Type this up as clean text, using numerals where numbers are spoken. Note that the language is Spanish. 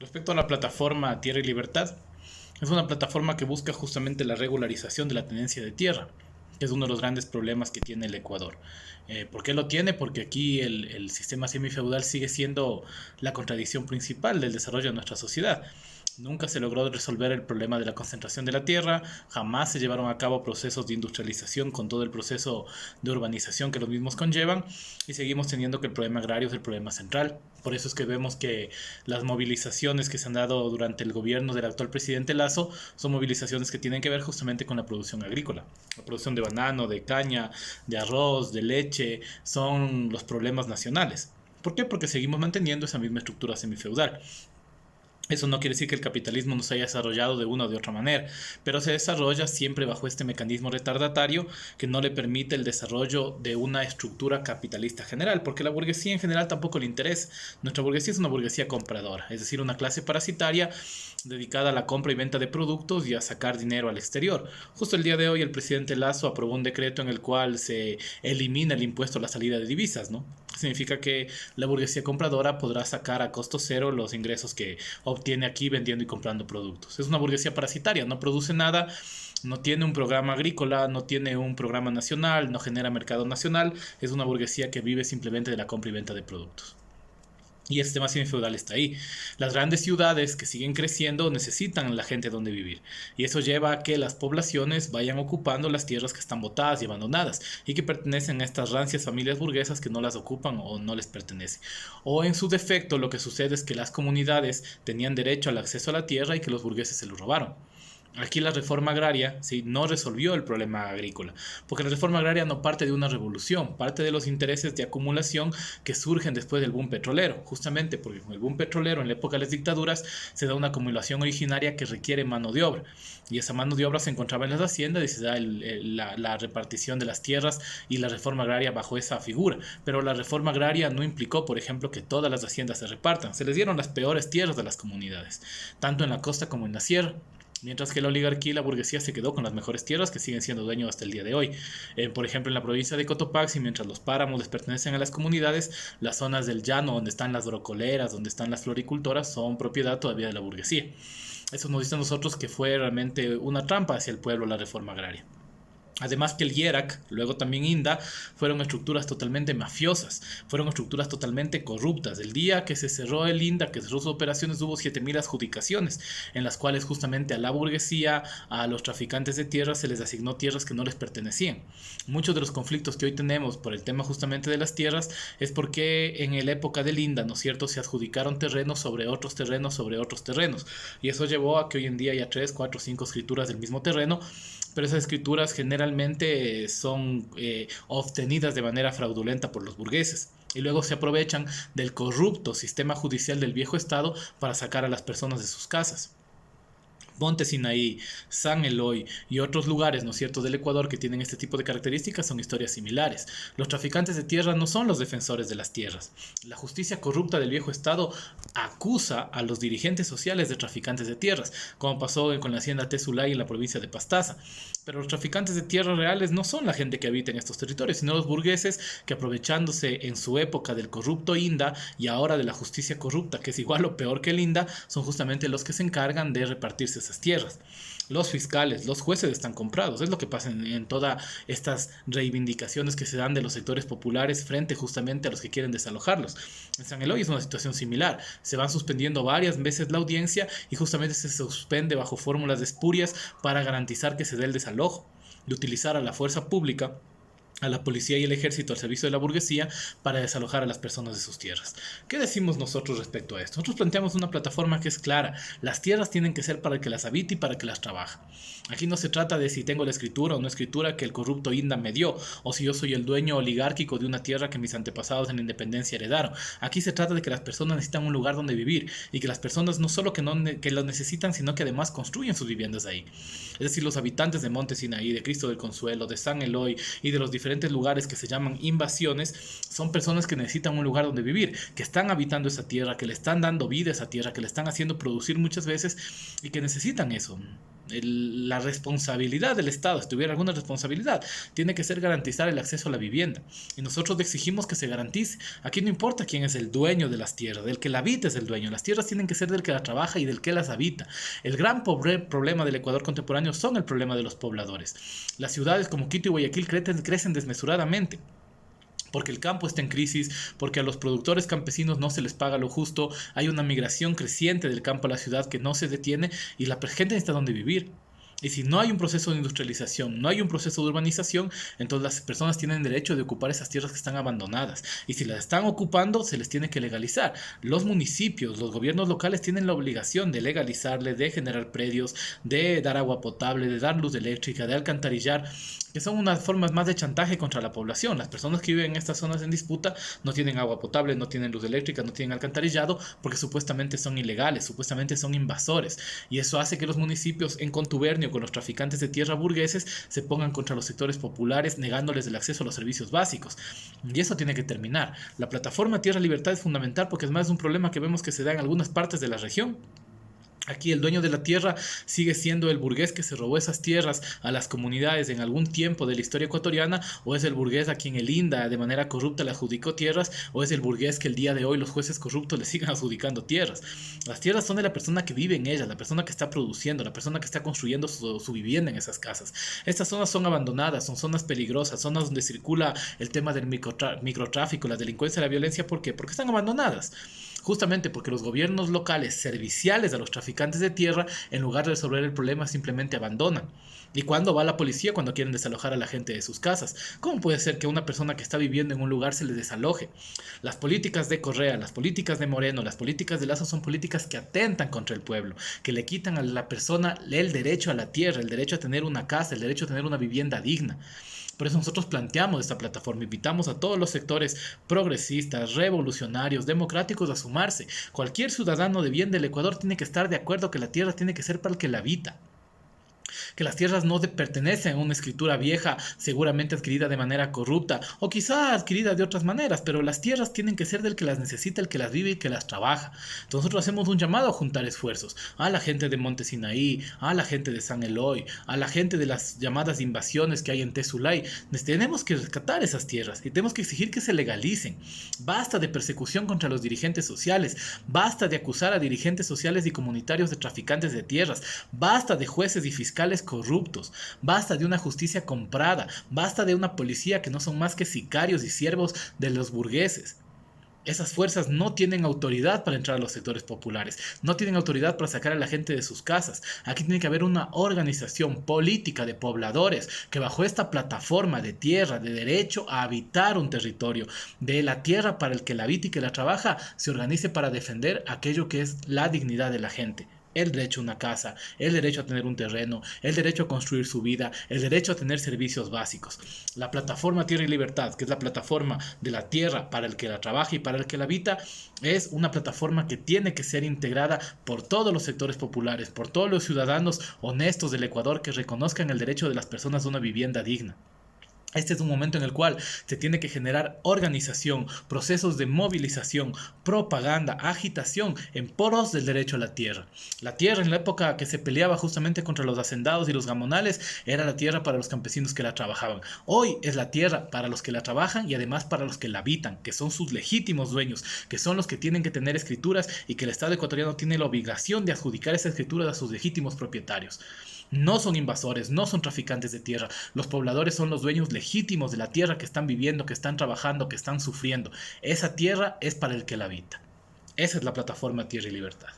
Respecto a la plataforma Tierra y Libertad, es una plataforma que busca justamente la regularización de la tenencia de tierra, que es uno de los grandes problemas que tiene el Ecuador. ¿Por qué lo tiene? Porque aquí el sistema semifeudal sigue siendo la contradicción principal del desarrollo de nuestra sociedad. Nunca se logró resolver el problema de la concentración de la tierra, jamás se llevaron a cabo procesos de industrialización con todo el proceso de urbanización que los mismos conllevan y seguimos teniendo que el problema agrario es el problema central. Por eso es que vemos que las movilizaciones que se han dado durante el gobierno del actual presidente Lazo son movilizaciones que tienen que ver justamente con la producción agrícola. La producción de banano, de caña, de arroz, de leche, son los problemas nacionales. ¿Por qué? Porque seguimos manteniendo esa misma estructura semifeudal. Eso no quiere decir que el capitalismo no se haya desarrollado de una o de otra manera, pero se desarrolla siempre bajo este mecanismo retardatario que no le permite el desarrollo de una estructura capitalista general, porque la burguesía en general tampoco le interesa. Nuestra burguesía es una burguesía compradora, es decir, una clase parasitaria dedicada a la compra y venta de productos y a sacar dinero al exterior. Justo el día de hoy el presidente Lazo aprobó un decreto en el cual se elimina el impuesto a la salida de divisas, ¿no? Significa que la burguesía compradora podrá sacar a costo cero los ingresos que obtiene aquí vendiendo y comprando productos. Es una burguesía parasitaria, no produce nada, no tiene un programa agrícola, no tiene un programa nacional, no genera mercado nacional, es una burguesía que vive simplemente de la compra y venta de productos. Y este tema feudal está ahí. Las grandes ciudades que siguen creciendo necesitan la gente donde vivir. Y eso lleva a que las poblaciones vayan ocupando las tierras que están botadas y abandonadas y que pertenecen a estas rancias familias burguesas que no las ocupan o no les pertenece. O en su defecto lo que sucede es que las comunidades tenían derecho al acceso a la tierra y que los burgueses se lo robaron. Aquí la reforma agraria sí, no resolvió el problema agrícola, porque la reforma agraria no parte de una revolución, parte de los intereses de acumulación que surgen después del boom petrolero, justamente porque con el boom petrolero en la época de las dictaduras se da una acumulación originaria que requiere mano de obra, y esa mano de obra se encontraba en las haciendas y se da la repartición de las tierras y la reforma agraria bajo esa figura, pero la reforma agraria no implicó, por ejemplo, que todas las haciendas se repartan, se les dieron las peores tierras de las comunidades, tanto en la costa como en la sierra. Mientras que la oligarquía y la burguesía se quedó con las mejores tierras que siguen siendo dueños hasta el día de hoy. Por ejemplo, en la provincia de Cotopaxi, mientras los páramos les pertenecen a las comunidades, las zonas del llano donde están las brocoleras, donde están las floricultoras, son propiedad todavía de la burguesía. Eso nos dice a nosotros que fue realmente una trampa hacia el pueblo la reforma agraria. Además que el IERAC, luego también INDA, fueron estructuras totalmente mafiosas, fueron estructuras totalmente corruptas. El día que se cerró el INDA, que cerró sus operaciones, hubo 7.000 adjudicaciones, en las cuales justamente a la burguesía, a los traficantes de tierras, se les asignó tierras que no les pertenecían. Muchos de los conflictos que hoy tenemos por el tema justamente de las tierras es porque en la época del INDA, ¿no es cierto?, se adjudicaron terrenos sobre otros terrenos sobre otros terrenos. Y eso llevó a que hoy en día haya 3, 4, 5 escrituras del mismo terreno, pero esas escrituras generalmente son obtenidas de manera fraudulenta por los burgueses y luego se aprovechan del corrupto sistema judicial del viejo Estado para sacar a las personas de sus casas. Monte Sinaí, San Eloy y otros lugares, ¿no es cierto?, del Ecuador que tienen este tipo de características son historias similares. Los traficantes de tierra no son los defensores de las tierras. La justicia corrupta del viejo Estado acusa a los dirigentes sociales de traficantes de tierras, como pasó con la hacienda Tezulay en la provincia de Pastaza. Pero los traficantes de tierras reales no son la gente que habita en estos territorios, sino los burgueses que, aprovechándose en su época del corrupto INDA y ahora de la justicia corrupta, que es igual o peor que el INDA, son justamente los que se encargan de repartirse esas tierras. Los fiscales, los jueces están comprados. Es lo que pasa en todas estas reivindicaciones que se dan de los sectores populares frente justamente a los que quieren desalojarlos. En San Eloy es una situación similar. Se van suspendiendo varias veces la audiencia y justamente se suspende bajo fórmulas espurias para garantizar que se dé el desalojo, de utilizar a la fuerza pública, a la policía y el ejército al servicio de la burguesía para desalojar a las personas de sus tierras. ¿Qué decimos nosotros respecto a esto? Nosotros planteamos una plataforma que es clara. Las tierras tienen que ser para el que las habite y para el que las trabaja. Aquí no se trata de si tengo la escritura o no escritura que el corrupto INDA me dio, o si yo soy el dueño oligárquico de una tierra que mis antepasados en la independencia heredaron. Aquí se trata de que las personas necesitan un lugar donde vivir y que las personas no solo que lo necesitan, sino que además construyen sus viviendas ahí. Es decir, los habitantes de Monte Sinaí, de Cristo del Consuelo, de San Eloy y de los diferentes lugares que se llaman invasiones, son personas que necesitan un lugar donde vivir, que están habitando esa tierra, que le están dando vida a esa tierra, que le están haciendo producir muchas veces y que necesitan eso. la responsabilidad del Estado, si tuviera alguna responsabilidad, tiene que ser garantizar el acceso a la vivienda. Y nosotros exigimos que se garantice. Aquí no importa quién es el dueño de las tierras, del que la habita es el dueño. Las tierras tienen que ser del que las trabaja y del que las habita. El gran problema del Ecuador contemporáneo son el problema de los pobladores. Las ciudades como Quito y Guayaquil crecen desmesuradamente porque el campo está en crisis, porque a los productores campesinos no se les paga lo justo, hay una migración creciente del campo a la ciudad que no se detiene y la gente necesita dónde vivir. Y si no hay un proceso de industrialización, no hay un proceso de urbanización, entonces las personas tienen derecho de ocupar esas tierras que están abandonadas. Y si las están ocupando, se les tiene que legalizar. Los municipios, los gobiernos locales tienen la obligación de legalizarle, de generar predios, de dar agua potable, de dar luz eléctrica, de alcantarillar, que son unas formas más de chantaje contra la población. Las personas que viven en estas zonas en disputa no tienen agua potable, no tienen luz eléctrica, no tienen alcantarillado, porque supuestamente son ilegales, supuestamente son invasores. Y eso hace que los municipios en contubernio con los traficantes de tierra burgueses se pongan contra los sectores populares, negándoles el acceso a los servicios básicos. Y eso tiene que terminar. La plataforma Tierra Libertad es fundamental porque es más un problema que vemos que se da en algunas partes de la región. Aquí el dueño de la tierra sigue siendo el burgués que se robó esas tierras a las comunidades en algún tiempo de la historia ecuatoriana, o es el burgués a quien el INDA de manera corrupta le adjudicó tierras, o es el burgués que el día de hoy los jueces corruptos le siguen adjudicando tierras. Las tierras son de la persona que vive en ellas, la persona que está produciendo, la persona que está construyendo su vivienda en esas casas. Estas zonas son abandonadas, son zonas peligrosas, zonas donde circula el tema del microtráfico, la delincuencia y la violencia. ¿Por qué? Porque están abandonadas. Justamente porque los gobiernos locales serviciales a los traficantes de tierra, en lugar de resolver el problema, simplemente abandonan. ¿Y cuándo va la policía? Cuando quieren desalojar a la gente de sus casas. ¿Cómo puede ser que a una persona que está viviendo en un lugar se le desaloje? Las políticas de Correa, las políticas de Moreno, las políticas de Lazo son políticas que atentan contra el pueblo, que le quitan a la persona el derecho a la tierra, el derecho a tener una casa, el derecho a tener una vivienda digna. Por eso nosotros planteamos esta plataforma, invitamos a todos los sectores progresistas, revolucionarios, democráticos a sumarse. Cualquier ciudadano de bien del Ecuador tiene que estar de acuerdo que la tierra tiene que ser para el que la habita. Que las tierras no pertenecen a una escritura vieja, seguramente adquirida de manera corrupta, o quizá adquirida de otras maneras, pero las tierras tienen que ser del que las necesita, el que las vive y que las trabaja. Entonces nosotros hacemos un llamado a juntar esfuerzos, a la gente de Monte Sinaí, a la gente de San Eloy, a la gente de las llamadas invasiones que hay en Tezulay. Tenemos que rescatar esas tierras y tenemos que exigir que se legalicen. Basta de persecución contra los dirigentes sociales, basta de acusar a dirigentes sociales y comunitarios de traficantes de tierras, basta de jueces y fiscales corruptos, basta de una justicia comprada, basta de una policía que no son más que sicarios y siervos de los burgueses. Esas fuerzas no tienen autoridad para entrar a los sectores populares, no tienen autoridad para sacar a la gente de sus casas. Aquí tiene que haber una organización política de pobladores que bajo esta plataforma de tierra, de derecho a habitar un territorio, de la tierra para el que la habita y que la trabaja, se organice para defender aquello que es la dignidad de la gente. El derecho a una casa, el derecho a tener un terreno, el derecho a construir su vida, el derecho a tener servicios básicos. La plataforma Tierra y Libertad, que es la plataforma de la tierra para el que la trabaja y para el que la habita, es una plataforma que tiene que ser integrada por todos los sectores populares, por todos los ciudadanos honestos del Ecuador que reconozcan el derecho de las personas a una vivienda digna. Este es un momento en el cual se tiene que generar organización, procesos de movilización, propaganda, agitación en pos del derecho a la tierra. La tierra en la época que se peleaba justamente contra los hacendados y los gamonales era la tierra para los campesinos que la trabajaban. Hoy es la tierra para los que la trabajan y además para los que la habitan, que son sus legítimos dueños, que son los que tienen que tener escrituras y que el Estado ecuatoriano tiene la obligación de adjudicar esas escrituras a sus legítimos propietarios. No son invasores, no son traficantes de tierra. Los pobladores son los dueños legítimos de la tierra que están viviendo, que están trabajando, que están sufriendo. Esa tierra es para el que la habita. Esa es la plataforma Tierra y Libertad.